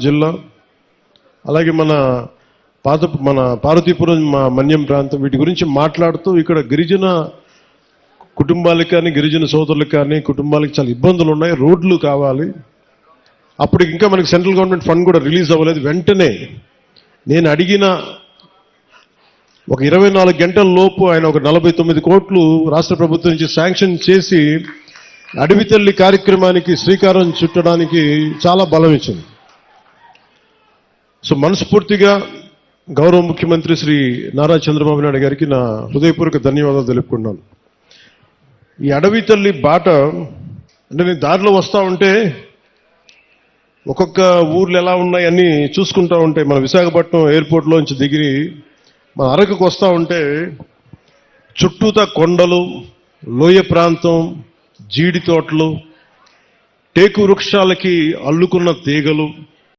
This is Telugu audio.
జిల్లా అలాగే మన పార్వతీపురం మన్యం ప్రాంతం వీటి గురించి మాట్లాడుతూ ఇక్కడ గిరిజన కుటుంబాలకు కానీ గిరిజన సోదరులకు కానీ కుటుంబాలకు చాలా ఇబ్బందులు ఉన్నాయి, రోడ్లు కావాలి. అప్పుడు ఇంకా మనకి సెంట్రల్ గవర్నమెంట్ ఫండ్ కూడా రిలీజ్ అవ్వలేదు. వెంటనే నేను అడిగిన ఒక 24 గంటల లోపు ఆయన ఒక 49 కోట్లు రాష్ట్ర ప్రభుత్వం నుంచి శాంక్షన్ చేసి అడవి తల్లి కార్యక్రమానికి శ్రీకారం చుట్టడానికి చాలా బలం ఇచ్చింది. సో మనస్ఫూర్తిగా గౌరవ ముఖ్యమంత్రి శ్రీ నారా చంద్రబాబు నాయుడు గారికి నా హృదయపూర్వక ధన్యవాదాలు తెలుపుకున్నాను. ఈ అడవి తల్లి బాట అంటే నేను దారిలో వస్తూ ఉంటే ఒక్కొక్క ఊర్లు ఎలా ఉన్నాయని చూసుకుంటూ ఉంటే మన విశాఖపట్నం ఎయిర్పోర్ట్లోంచి దిగి మన అరకుకు వస్తూ ఉంటే చుట్టూతా కొండలు, లోయ ప్రాంతం, జీడి తోటలు, టేకు వృక్షాలకి అల్లుకున్న తీగలు,